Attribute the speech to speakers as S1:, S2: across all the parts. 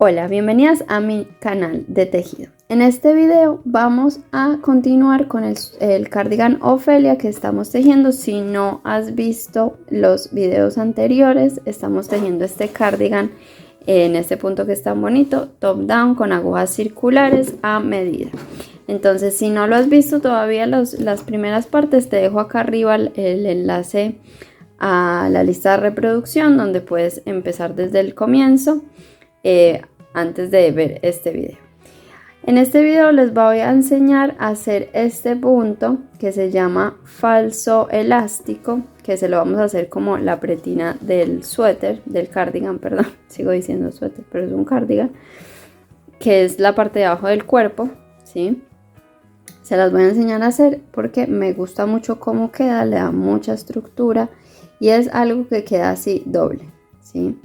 S1: Hola, bienvenidas a mi canal de tejido. En este video vamos a continuar con el cardigan Ofelia que estamos tejiendo. Si no has visto los videos anteriores, estamos tejiendo este cardigan en este punto que es tan bonito, top down con agujas circulares a medida. Entonces, si no lo has visto todavía las primeras partes, te dejo acá arriba el enlace a la lista de reproducción donde puedes empezar desde el comienzo. Antes de ver este video. En este video les voy a enseñar a hacer este punto que se llama falso elástico, que se lo vamos a hacer como la pretina del suéter, del cardigan, perdón, sigo diciendo suéter, pero es un cardigan, que es la parte de abajo del cuerpo, ¿sí? Se las voy a enseñar a hacer porque me gusta mucho cómo queda, le da mucha estructura y es algo que queda así doble, ¿sí?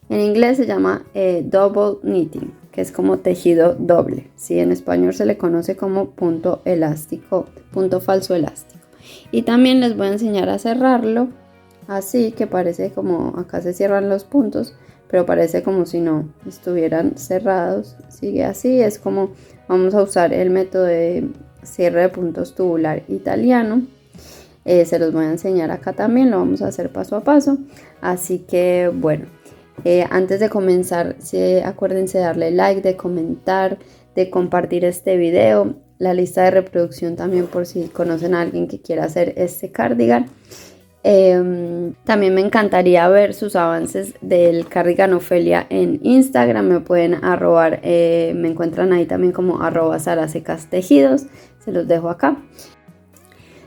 S1: En inglés se llama double knitting, que es como tejido doble, ¿sí? En español se le conoce como punto elástico, punto falso elástico. Y también les voy a enseñar a cerrarlo, así que parece como, acá se cierran los puntos, pero parece como si no estuvieran cerrados. Sigue así, es como vamos a usar el método de cierre de puntos tubular italiano. Se los voy a enseñar acá también, lo vamos a hacer paso a paso. Así que bueno. Antes de comenzar, acuérdense de darle like, de comentar, de compartir este video, la lista de reproducción también por si conocen a alguien que quiera hacer este cardigan. También me encantaría ver sus avances del cardigan Ofelia en Instagram, me pueden arrobar, me encuentran ahí también como @sarasecas_tejidos, se los dejo acá.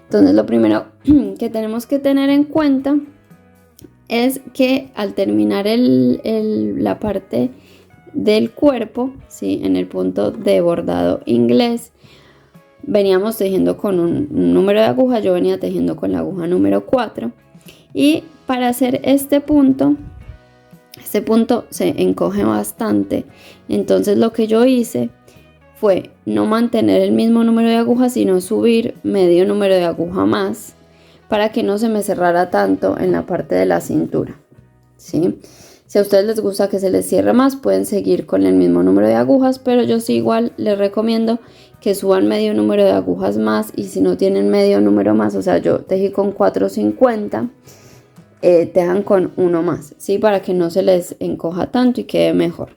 S1: Entonces lo primero que tenemos que tener en cuenta es que al terminar la parte del cuerpo, ¿sí? En el punto de bordado inglés, veníamos tejiendo con un número de aguja, yo venía tejiendo con la aguja número 4 y para hacer este punto se encoge bastante, entonces lo que yo hice fue no mantener el mismo número de agujas, sino subir medio número de aguja más, para que no se me cerrara tanto en la parte de la cintura, ¿sí? Si a ustedes les gusta que se les cierre más, pueden seguir con el mismo número de agujas, pero yo sí igual les recomiendo que suban medio número de agujas más, y si no tienen medio número más, o sea, yo tejí con 450, tejan con uno más, ¿sí? Para que no se les encoja tanto y quede mejor,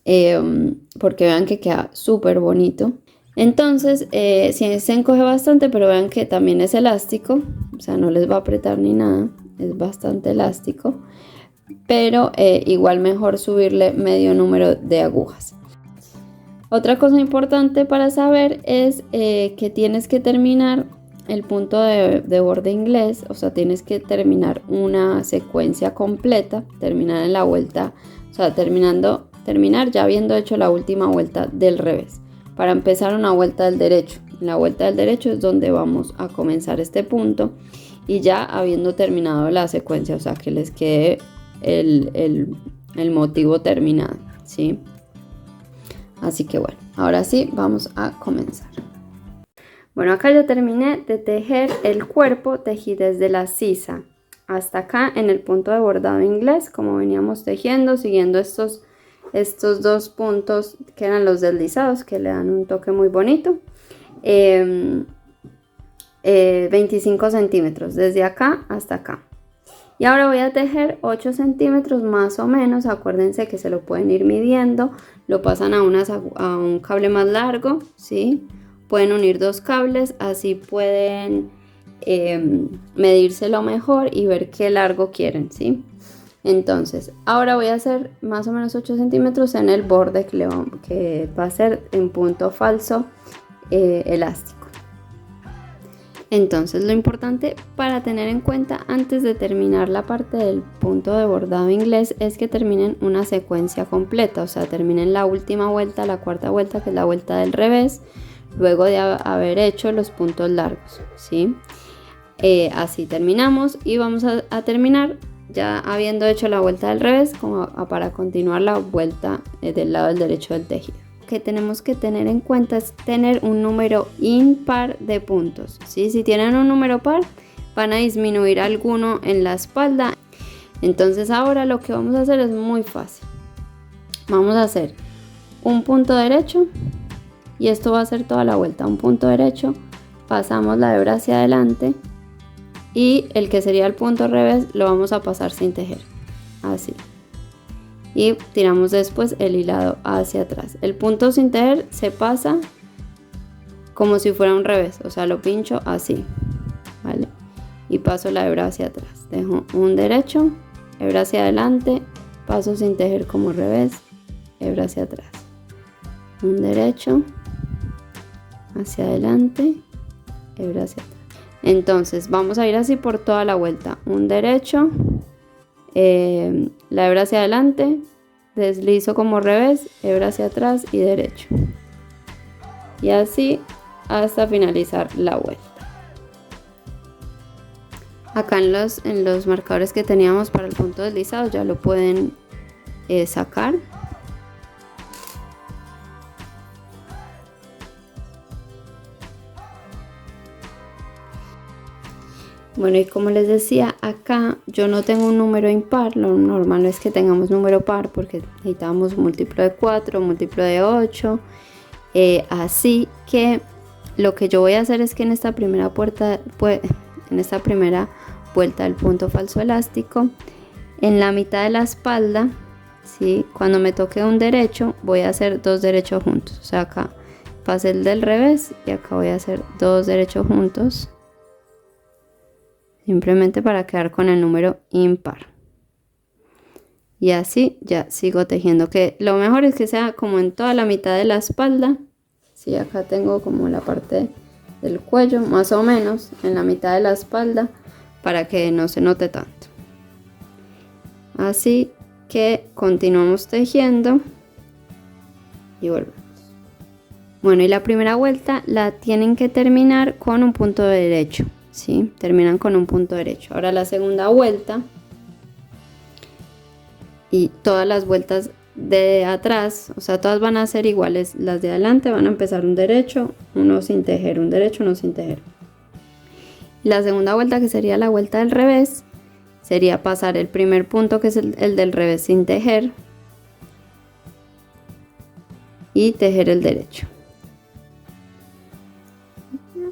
S1: porque vean que queda súper bonito. Entonces, sí se encoge bastante, pero vean que también es elástico, o sea, no les va a apretar ni nada, es bastante elástico, pero igual mejor subirle medio número de agujas. Otra cosa importante para saber es que tienes que terminar el punto de borde inglés, o sea, tienes que terminar una secuencia completa, terminar en la vuelta, o sea, terminar ya habiendo hecho la última vuelta del revés, para empezar una vuelta del derecho. En la vuelta del derecho es donde vamos a comenzar este punto y ya habiendo terminado la secuencia, o sea, que les quede el motivo terminado, ¿sí? Así que bueno, ahora sí vamos a comenzar. Bueno, acá ya terminé de tejer el cuerpo, tejí desde la sisa hasta acá en el punto de bordado inglés, como veníamos tejiendo, siguiendo estos dos puntos que eran los deslizados, que le dan un toque muy bonito. 25 centímetros desde acá hasta acá. Y ahora voy a tejer 8 centímetros más o menos. Acuérdense que se lo pueden ir midiendo, lo pasan a un cable más largo, ¿sí? Pueden unir dos cables, así pueden medírselo mejor y ver qué largo quieren, ¿sí? Entonces, ahora voy a hacer más o menos 8 centímetros en el borde que va a ser en punto falso elástico. Entonces, lo importante para tener en cuenta antes de terminar la parte del punto de bordado inglés es que terminen una secuencia completa, o sea, terminen la última vuelta, la cuarta vuelta, que es la vuelta del revés, luego de haber hecho los puntos largos, ¿sí? Así terminamos y vamos a terminar ya habiendo hecho la vuelta del revés, como para continuar la vuelta del lado del derecho del tejido. Lo que tenemos que tener en cuenta es tener un número impar de puntos, ¿sí? Si tienen un número par, van a disminuir alguno en la espalda. Entonces ahora lo que vamos a hacer es muy fácil. vamos a hacer un punto derecho y esto va a ser toda la vuelta, un punto derecho, pasamos la hebra hacia adelante y el que sería el punto revés lo vamos a pasar sin tejer, así, y tiramos después el hilado hacia atrás. El punto sin tejer se pasa como si fuera un revés, o sea, lo pincho así, ¿vale? Y paso la hebra hacia atrás, dejo un derecho, hebra hacia adelante, paso sin tejer como revés, hebra hacia atrás, un derecho, hacia adelante, hebra hacia atrás. Entonces vamos a ir así por toda la vuelta, un derecho, la hebra hacia adelante, deslizo como revés, hebra hacia atrás y derecho, y así hasta finalizar la vuelta. Acá en los marcadores que teníamos para el punto deslizado ya lo pueden sacar. Bueno, y como les decía, acá yo no tengo un número impar, lo normal es que tengamos número par porque necesitamos múltiplo de 4, múltiplo de 8, así que lo que yo voy a hacer es que en esta primera vuelta del punto falso elástico, en la mitad de la espalda, ¿sí? Cuando me toque un derecho voy a hacer dos derechos juntos, o sea, acá pasé el del revés y acá voy a hacer dos derechos juntos, simplemente para quedar con el número impar. Y así ya sigo tejiendo, que lo mejor es que sea como en toda la mitad de la espalda. Sí, acá tengo como la parte del cuello, más o menos en la mitad de la espalda, para que no se note tanto. Así que continuamos tejiendo y volvemos. Bueno, y la primera vuelta la tienen que terminar con un punto derecho, ¿sí? Terminan con un punto derecho. Ahora la segunda vuelta y todas las vueltas de atrás, o sea, todas van a ser iguales. Las de adelante van a empezar un derecho, uno sin tejer, un derecho, uno sin tejer. La segunda vuelta, que sería la vuelta del revés, sería pasar el primer punto, que es el del revés, sin tejer, y tejer el derecho.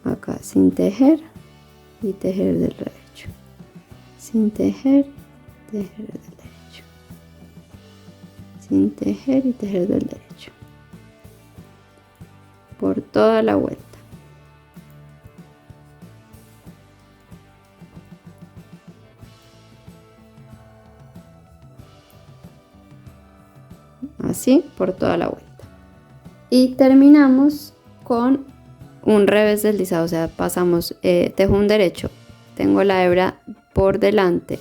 S1: Acá sin tejer y tejer el del derecho, sin tejer, tejer el del derecho, sin tejer y tejer del derecho, por toda la vuelta. Así por toda la vuelta. Y terminamos con un revés deslizado, o sea, pasamos, tejo un derecho, tengo la hebra por delante,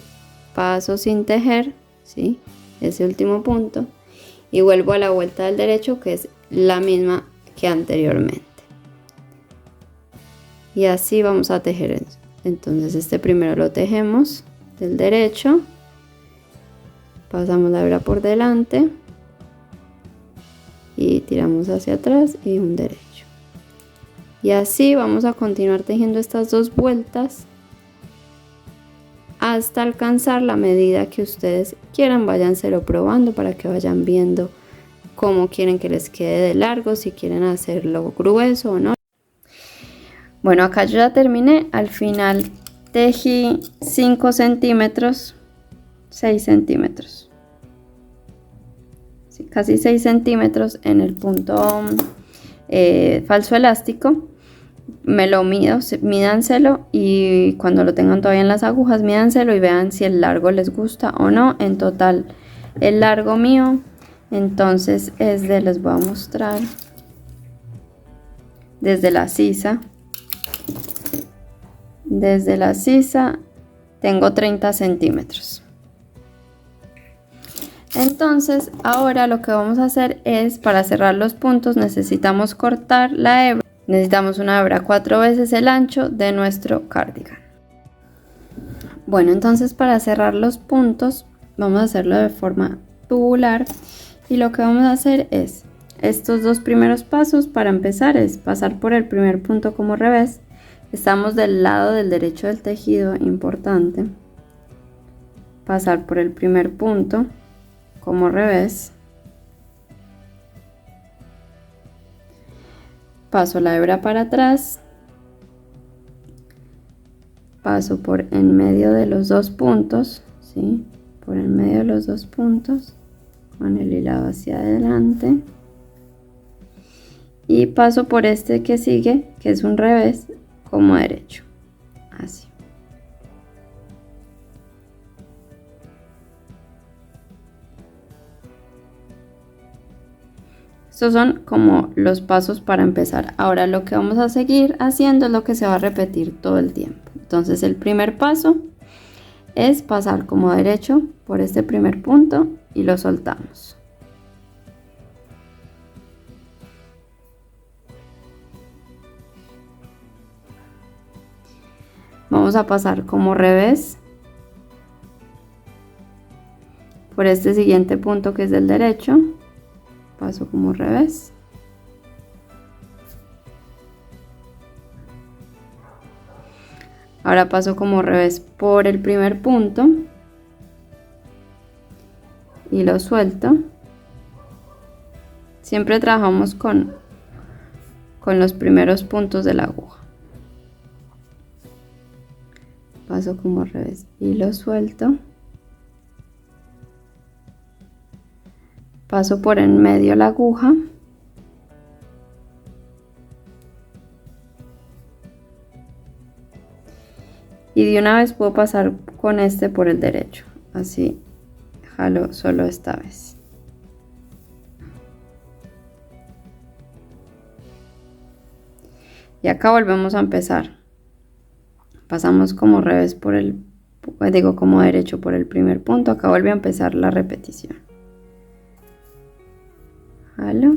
S1: paso sin tejer, ¿sí? Ese último punto, y vuelvo a la vuelta del derecho, que es la misma que anteriormente. Y así vamos a tejer. Entonces este primero lo tejemos del derecho, pasamos la hebra por delante y tiramos hacia atrás y un derecho. Y así vamos a continuar tejiendo estas dos vueltas hasta alcanzar la medida que ustedes quieran. Váyanselo probando para que vayan viendo cómo quieren que les quede de largo, si quieren hacerlo grueso o no. Bueno, acá yo ya terminé. Al final tejí 5 centímetros, 6 centímetros, sí, casi 6 centímetros en el punto falso elástico. Me lo mido, mídanselo, y cuando lo tengan todavía en las agujas, mídanselo y vean si el largo les gusta o no. En total, el largo mío entonces es de, les voy a mostrar, desde la sisa tengo 30 centímetros. Entonces ahora lo que vamos a hacer es, para cerrar los puntos necesitamos cortar la hebra. Necesitamos una hebra 4 veces el ancho de nuestro cardigan. Bueno, entonces para cerrar los puntos vamos a hacerlo de forma tubular, y lo que vamos a hacer es estos dos primeros pasos. Para empezar es pasar por el primer punto como revés. Estamos del lado del derecho del tejido, importante. Pasar por el primer punto como revés, paso la hebra para atrás, paso por en medio de los dos puntos, ¿sí? Por en medio de los dos puntos, con el hilado hacia adelante, y paso por este que sigue, que es un revés, como derecho, así. Estos son como los pasos para empezar. Ahora lo que vamos a seguir haciendo es lo que se va a repetir todo el tiempo. Entonces el primer paso es pasar como derecho por este primer punto y lo soltamos. Vamos a pasar como revés por este siguiente punto que es del derecho. Paso como revés. Ahora paso como revés por el primer punto y lo suelto. Siempre trabajamos con los primeros puntos de la aguja. Paso como revés y lo suelto. Paso por en medio la aguja. Y de una vez puedo pasar con este por el derecho. Así jalo solo esta vez. Y acá volvemos a empezar. Pasamos como revés por el, como derecho por el primer punto. Acá vuelve a empezar la repetición. Jalo.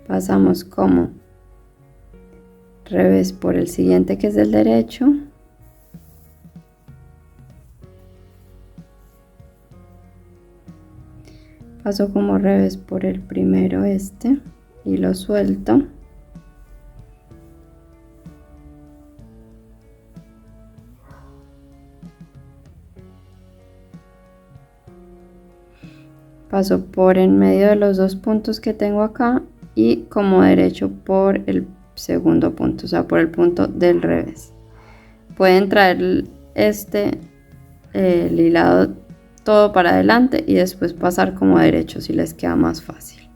S1: Pasamos como revés por el siguiente que es del derecho. Paso como revés por el primero este y lo suelto. Paso por en medio de los dos puntos que tengo acá y como derecho por el segundo punto, o sea, por el punto del revés. Pueden traer el hilado todo para adelante y después pasar como derecho si les queda más fácil.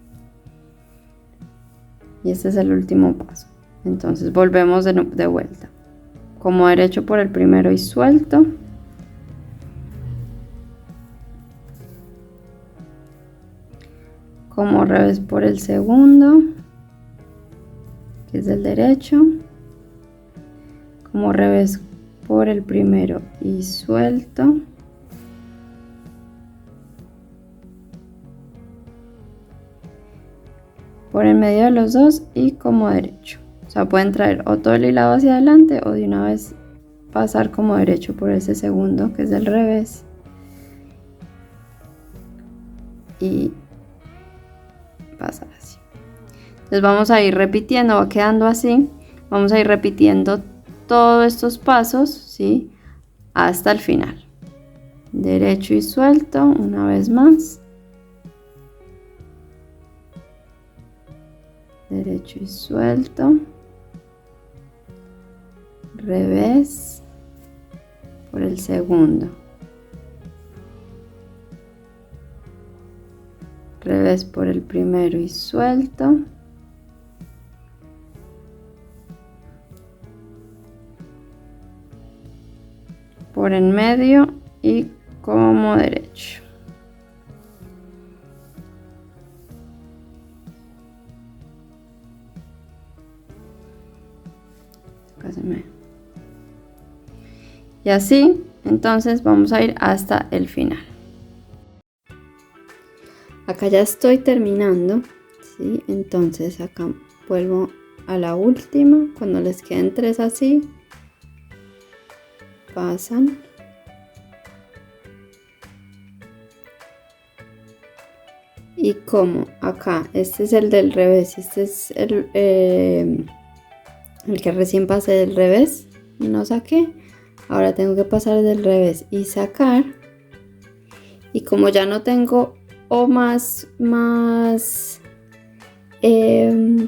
S1: Y este es el último paso. Entonces volvemos de vuelta. Como derecho por el primero y suelto. Como revés por el segundo, que es del derecho. Como revés por el primero y suelto. Por el medio de los dos y como derecho. O sea, pueden traer o todo el hilado hacia adelante o de una vez pasar como derecho por ese segundo que es del revés. Y pasar así. Entonces vamos a ir repitiendo, va quedando así. Vamos a ir repitiendo todos estos pasos, ¿sí? Hasta el final. Derecho y suelto, una vez más. Derecho y suelto. Revés por el segundo. Revés por el primero y suelto. Por en medio y como derecho. Y así, entonces vamos a ir hasta el final. Acá ya estoy terminando, ¿sí? Entonces acá vuelvo a la última. Cuando les queden 3 así, pasan. Y como acá, este es el del revés, este es el que recién pasé del revés y no saqué. Ahora tengo que pasar del revés y sacar. Y como ya no tengo o más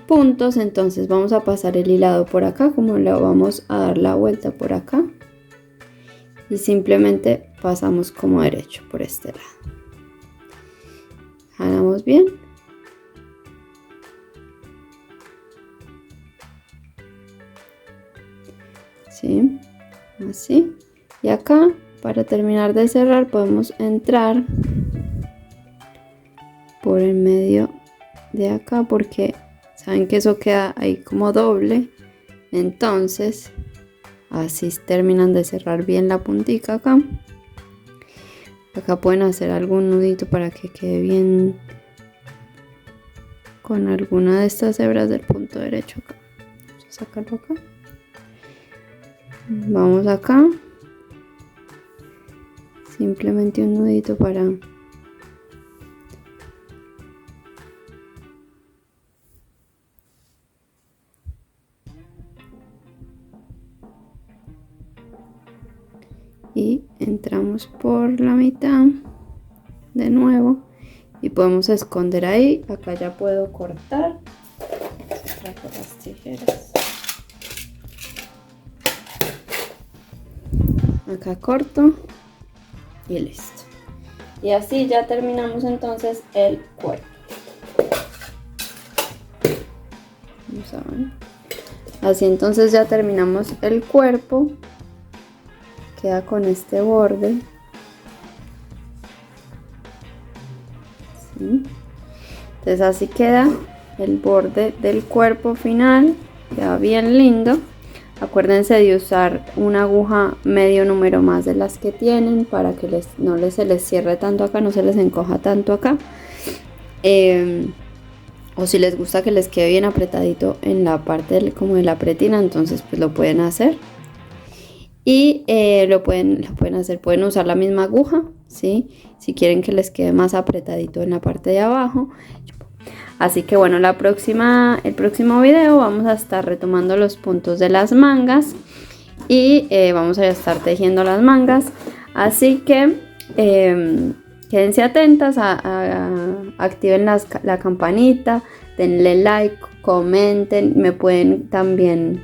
S1: puntos. Entonces vamos a pasar el hilado por acá, como le vamos a dar la vuelta por acá, y simplemente pasamos como derecho por este lado. Jalamos bien. ¿Sí? Así. Y acá, para terminar de cerrar, podemos entrar por el medio de acá, porque saben que eso queda ahí como doble. Entonces así terminan de cerrar bien la puntica acá. Acá pueden hacer algún nudito para que quede bien con alguna de estas hebras del punto derecho acá. Vamos a sacarlo acá. Vamos acá. Simplemente un nudito para y entramos por la mitad de nuevo y podemos esconder ahí. Acá ya puedo cortar. Saco las tijeras. Acá corto y listo. Y así ya terminamos entonces el cuerpo. Vamos a ver. Así entonces ya terminamos el cuerpo. Queda con este borde. ¿Sí? Entonces así queda el borde del cuerpo final. Queda bien lindo. Acuérdense de usar una aguja medio número más de las que tienen para que no se les cierre tanto acá, no se les encoja tanto acá. O si les gusta que les quede bien apretadito en la parte como de la pretina, entonces pues lo pueden hacer. Y lo pueden hacer, pueden usar la misma aguja, ¿sí? Si quieren que les quede más apretadito en la parte de abajo. Así que bueno, el próximo video vamos a estar retomando los puntos de las mangas. Y vamos a estar tejiendo las mangas. Así que quédense atentas, activen la campanita, denle like, comenten, me pueden también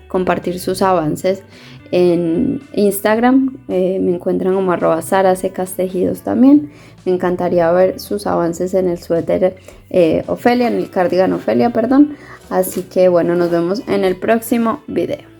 S1: compartir sus avances en Instagram. Me encuentran como @sarasecas_tejidos también. Me encantaría ver sus avances en el suéter Ofelia, en el cardigan Ofelia, perdón. Así que bueno, nos vemos en el próximo video.